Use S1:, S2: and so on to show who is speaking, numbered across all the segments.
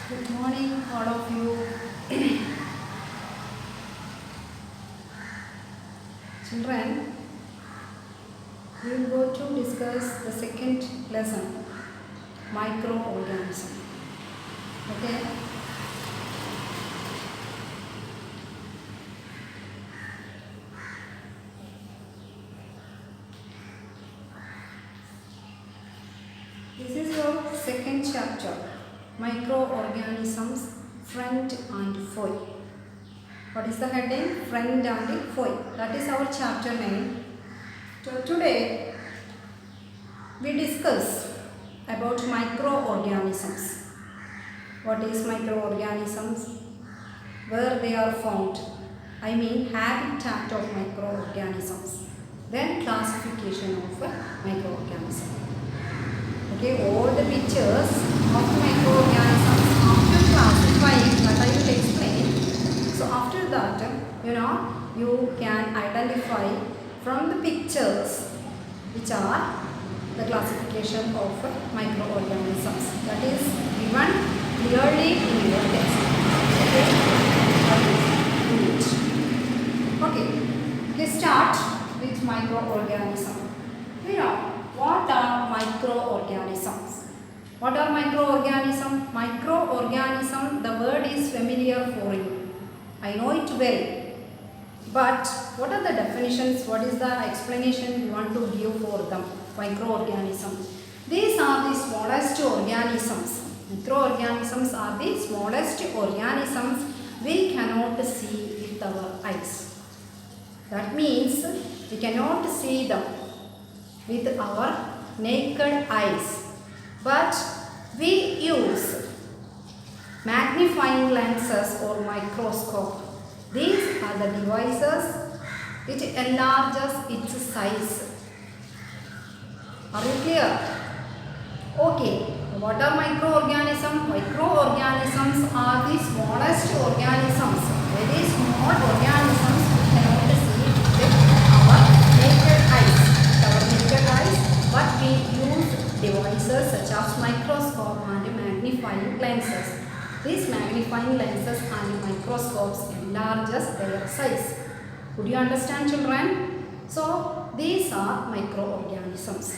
S1: Good morning, all of you. Children, we will go to discuss the second lesson, microorganism. Okay? This is your second chapter, microorganisms, friend and foe. What is the heading? Friend and foe. That is our chapter name. So today we discuss about microorganisms. What is microorganisms? Where they are found. I mean habitat of microorganisms. Then classification of microorganisms. Okay, all the pictures of microorganisms after classifying that I will explain. So after that, you can identify from the pictures which are the classification of microorganisms. That is given clearly in your text. Okay, okay. Let's start with microorganism. What are microorganisms? What are microorganisms? Microorganism, the word is familiar for you. I know it well. But what are the definitions? What is the explanation you want to give for them? Microorganisms. These are the smallest organisms. Microorganisms are the smallest organisms we cannot see with our eyes. That means we cannot see them with our naked eyes, but we use magnifying lenses or microscope. These are the devices which enlarges its size. Are you clear? Okay. What are microorganisms? Microorganisms are the smallest organisms, very small organisms we cannot see with our naked eyes. But we use devices such as microscope and magnifying lenses. These magnifying lenses and microscopes enlarges their size. Could you understand, children? So these are microorganisms.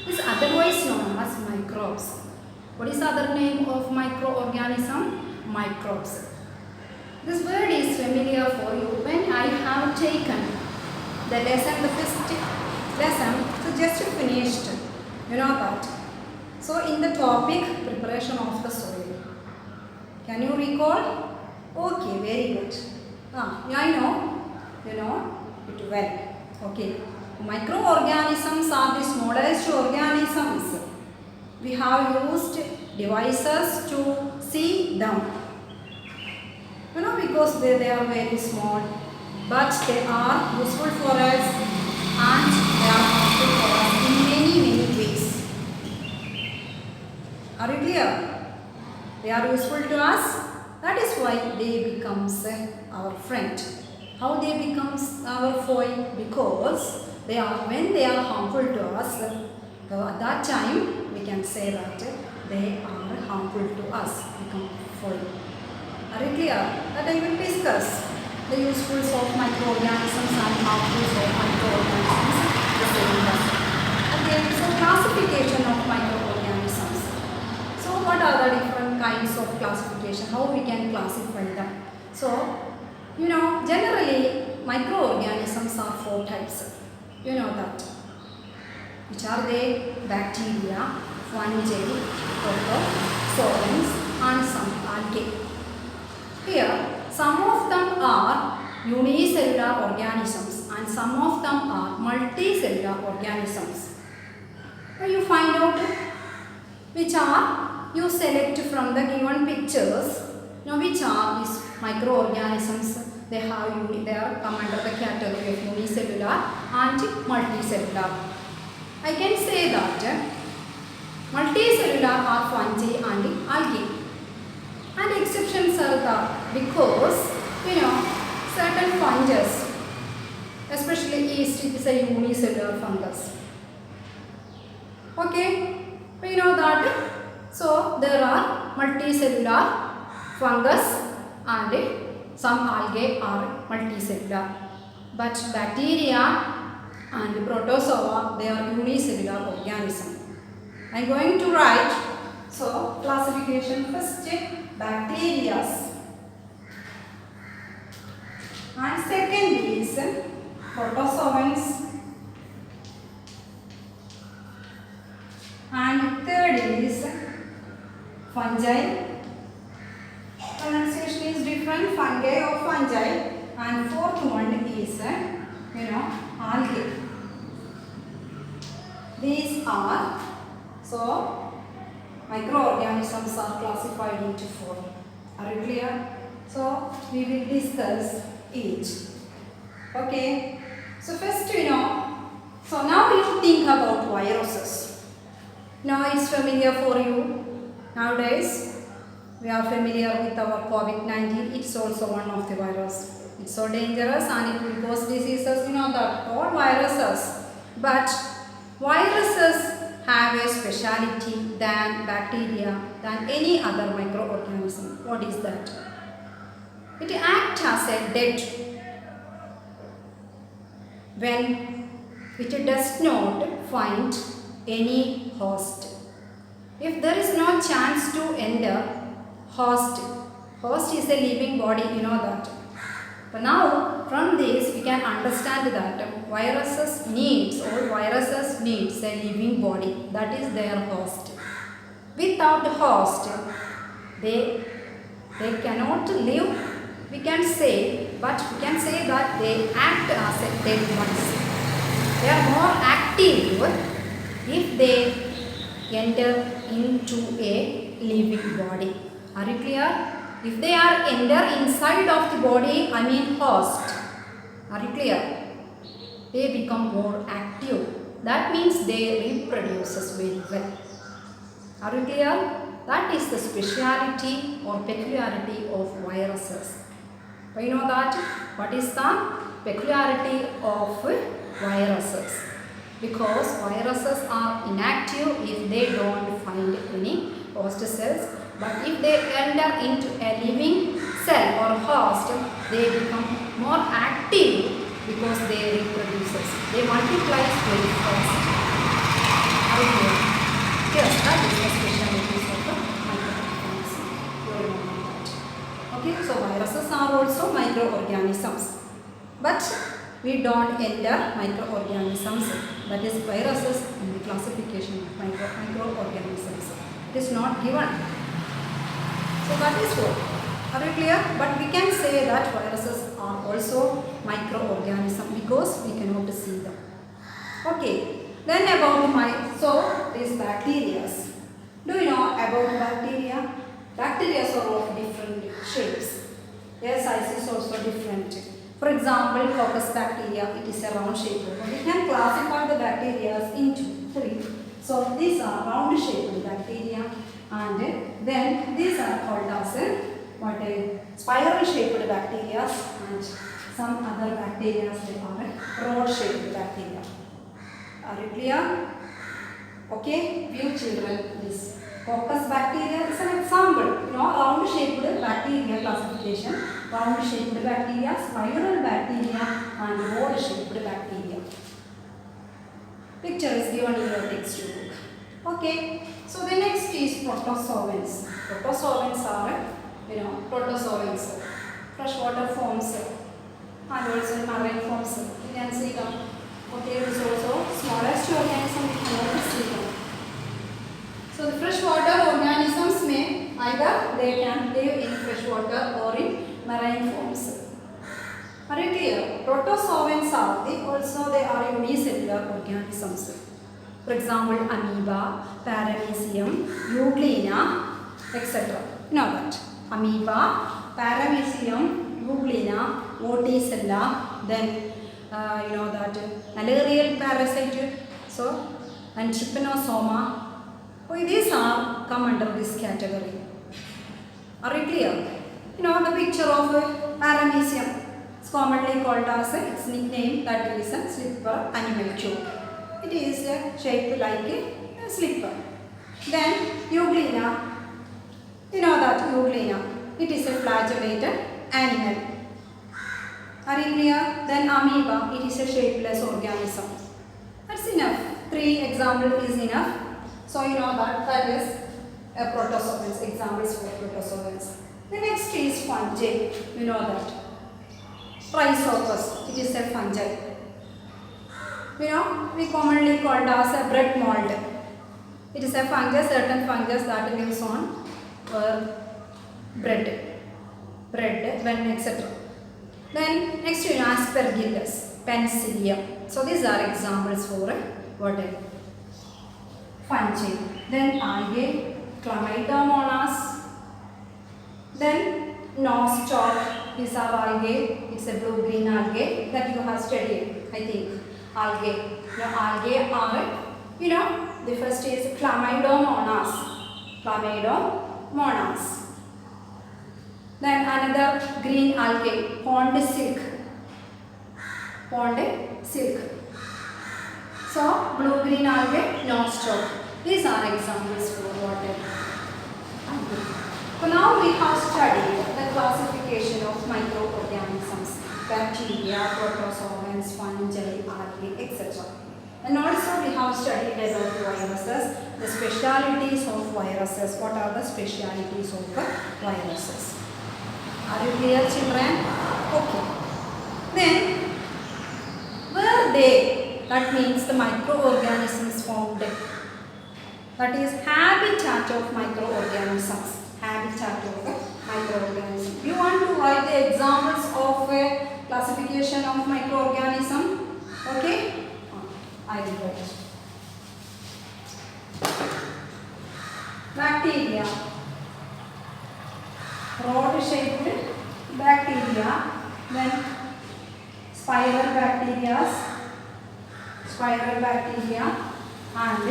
S1: Is otherwise known as microbes. What is the other name of microorganism? Microbes. This word is familiar for you when I have taken the lesson, the first lesson, so just finished. You know that. So in the topic, preparation of the soil. Can you recall? Okay, very good. I know. You know it well. Okay. Microorganisms are the smallest organisms. We have used devices to see them. Because they are very small, but they are useful for us and they are helpful for us in many ways. Are you clear? They are useful to us. That is why they becomes our friend. How they becomes our foe? Because when they are harmful to us, at that time we can say that they are harmful to us, become foe. Are you clear? That I will discuss the usefuls of microorganisms and harmfuls of microorganisms the same lesson. Okay, so classification of microorganisms. So what are the different kinds of classification? How we can classify them? So, generally microorganisms are 4 types. You know that. Which are they? Bacteria, fungi, solvents and some algae. Here, some of them are unicellular organisms and some of them are multicellular organisms. You find out which are, you select from the given pictures, which are these microorganisms. They are come under the category of unicellular and multicellular. I can say that multicellular are fungi and algae. And exceptions are there because, certain fungus, especially yeast, is a unicellular fungus. Okay, we know that So there are multicellular fungus and some algae are multicellular. But bacteria and protozoa, they are unicellular organisms. I am going to write, so classification first, bacteria. And second is protozoans. And third is fungi. Pronunciation is different, fungi or fungi. And fourth one is, algae. These are, so microorganisms are classified into four. Are you clear? So we will discuss each. Okay. So first, so now you think about viruses. Now it's familiar for you. Nowadays, we are familiar with our COVID-19. It's also one of the virus. It's so dangerous and it will cause diseases. You know that all viruses. But viruses have a speciality than bacteria, than any other microorganism. What is that? It acts as a dead when it does not find any host. If there is no chance to enter host is a living body, you know that. But now from this we can understand that viruses needs a living body, that is their host. Without host they cannot live, we can say, but we can say that they act as a dead ones. They are more active if they enter into a living body. Are you clear? If they are enter inside of the body, I mean host. Are you clear? They become more active. That means they reproduces very well. Are you clear? That is the speciality or peculiarity of viruses. Do you know that? What is the peculiarity of viruses? Because viruses are inactive if they don't find any host cells. But if they enter into a living cell or host, they become more active because they reproduces. They multiply very fast. Okay. Yes, that is the specialty of the microorganism. You remember that. Okay, so viruses are also microorganisms. But we don't enter microorganisms. That is viruses in the classification of microorganisms. It is not given. So that is what. Are you clear? But we can say that viruses are also microorganisms because we cannot see them. Okay. Then about these bacteria. Do you know about bacteria? Bacteria are of different shapes. Their size is also different. For example, Coccus bacteria, it is a round shape. We can classify the bacteria into three. So these are round shaped bacteria. And then these are called as spiral shaped bacteria, and some other bacteria they are rod shaped bacteria. Are you clear? Okay, view children, this Coccus bacteria is an example. Round shaped bacteria classification, round shaped bacteria, spiral bacteria and rod shaped bacteria. Picture is given in your textbook. Okay, so the next is protozoans. Protozoans are, protozoans, freshwater forms and also marine forms. You can see them. Okay, this is also smallest organism we cannot see them. So the freshwater organisms may either they can live in freshwater or in marine forms. Are you clear? Protozoans are they are unicellular organisms. For example, amoeba, paramecium, euglena, etc. You know that. Amoeba, paramecium, euglena, vorticella, then that malarial parasite, so and trypanosoma. These are come under this category. Are you clear? The picture of paramecium. It's commonly called as its nickname, that is a slipper animal tube. It is shaped like a slipper. Then Euglena, you know that Euglena, it is a flagellated animal. Are you clear? Then amoeba, it is a shapeless organism. That's enough. 3 examples is enough. So you know that is a protozoans, examples for protozoans. The next is fungi, you know that. Rhizopus, it is a fungi. You know, we commonly called as a bread mold. It is a fungus, certain fungus that lives on bread, when etc. Then next you know Aspergillus, Penicillium. So these are examples for what? Fungi. Then algae, Chlamydomonas. Then nostoc, these are algae. It's a blue-green algae that you have studied, I think. Algae. Algae are, you know, the first is Chlamydomonas. Chlamydomonas. Then another green algae, pond silk. Pond silk. So blue-green algae, nostoc. These are examples for water. So now we have studied the classification of microorganisms, bacteria, protozoans, fungi, algae, etc. And also we have studied about viruses, the specialities of viruses. What are the specialities of viruses? Are you clear, children? Okay. Then, were they, that means the microorganisms found, that is habitat of microorganisms. Habitat of microorganisms. You want to write the examples of classification of microorganism? Okay? I will write. Bacteria. Rod-shaped bacteria. Then spiral bacteria and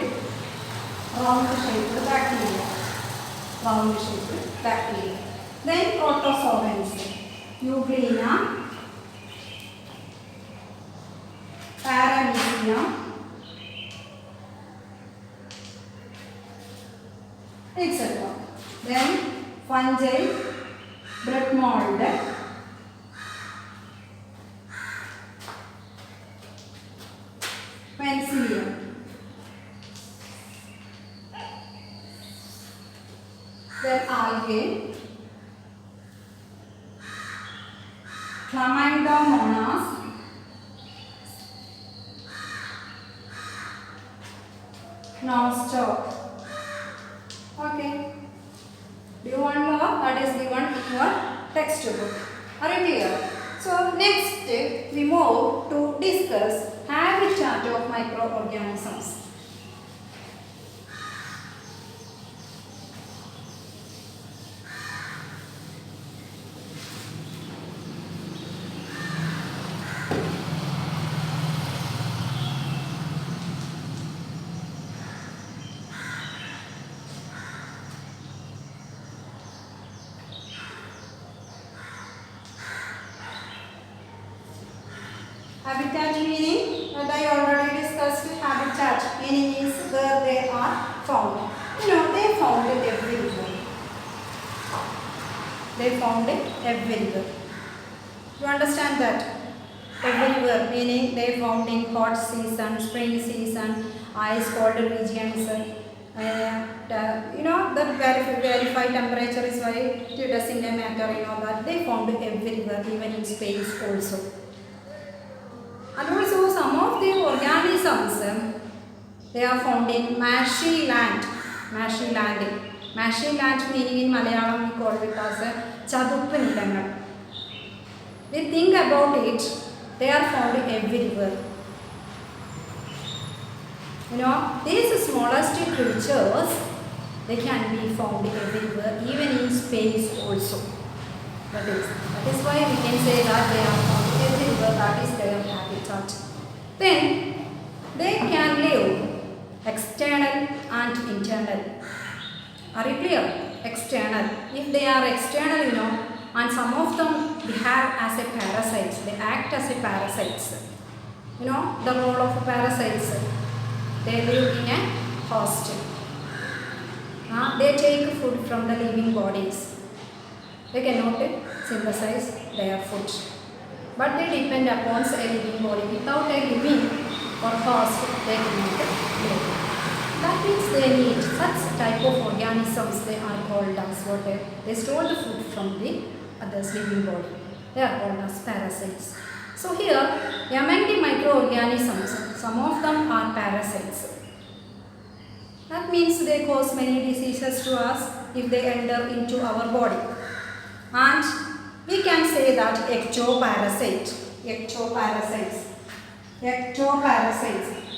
S1: round-shaped bacteria. Round-shaped bacteria. Then protozoans. Euglena, Paramecium, etc. Then fungi, bread mold, Penicillium. Then algae, Chlamydomonas, nostoc. Okay. Do you want to know? That is given in your textbook. Are you clear? So next we move to discuss habitat of microorganisms. Habitat meaning, that I already discussed. Habitat meaning is where they are found. You know, they found it everywhere. They found it everywhere. You understand that? Everywhere meaning they found in hot season, spring season, ice cold regions. You know that verified temperature is why it doesn't matter. You know that they found it everywhere, even in space also. And also some of the organisms, they are found in marshy land. Marshy land. Marshy land meaning in Malayalam we call it as Chaduppu Nilangal. We think about it, they are found everywhere. You know, these smallest creatures, they can be found everywhere, even in space also. That is why we can say that they are found everywhere, that is their habitat. Then, they can live external and internal. Are you clear? External. If they are external, you know, and some of them behave as a parasites, they act as a parasites. You know, the role of parasites. They live in a host. They take food from the living bodies. They cannot synthesize their food, but they depend upon a living body. Without a living or host, they cannot live. That means they need such type of organisms. They are called as what? They store the food from the others living body. They are called as parasites. So here, among the microorganisms, some of them are parasites. That means they cause many diseases to us if they enter into our body. And we can say that ectoparasites.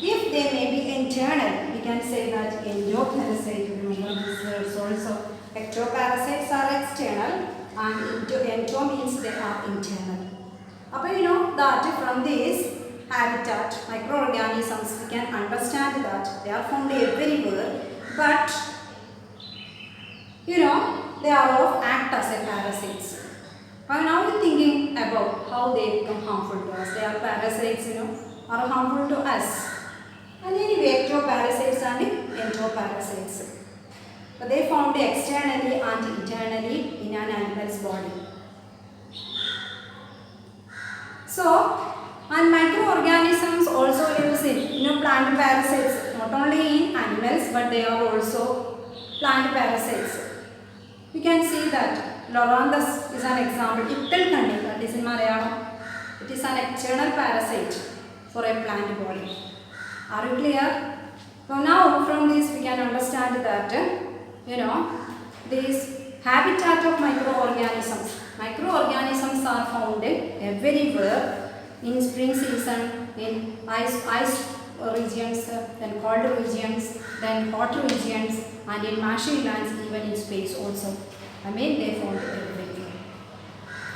S1: If they may be internal, we can say that endoparasite. Remember this words also. Ectoparasites are external and endo means they are internal. But you know that from this habitat, microorganisms, we can understand that they are found everywhere, but you know, they are all act as a parasites. And now we are thinking about how they become harmful to us. They are parasites, you know, are harmful to us. And anyway, ectoparasites and endoparasites. But they found externally and internally in an animal's body. So, and microorganisms also use in plant parasites, not only in animals but they are also plant parasites. You can see that Loranthus is an example. Ittal, that is in Malayalam. It is an external parasite for a plant body. Are you clear? So now from this we can understand that this habitat of microorganisms. Microorganisms are found everywhere in spring season, in ice regions, then cold regions, then hot regions, and in marshy lands, even in space also. They found everywhere.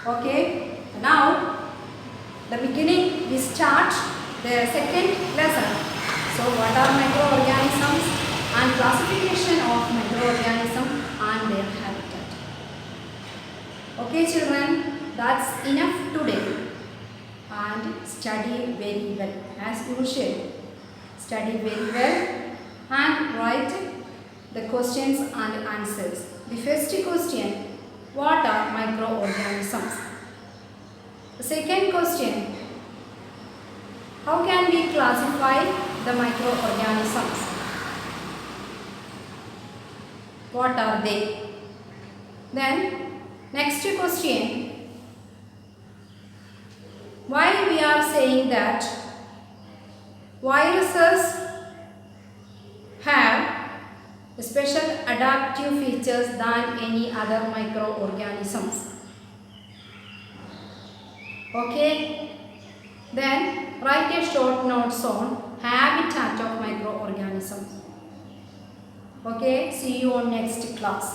S1: Okay. Now, the beginning we start the second lesson. So, what are microorganisms and classification of microorganisms and their habitat. Okay, children, that's enough today. And study very well as usual. Study very well and write the questions and answers. The first question, what are microorganisms? The second question, how can we classify the microorganisms? What are they? Then next question, why we are saying that viruses have special adaptive features than any other microorganisms. Okay. Then write a short notes on habitat of microorganisms. Okay. See you on next class.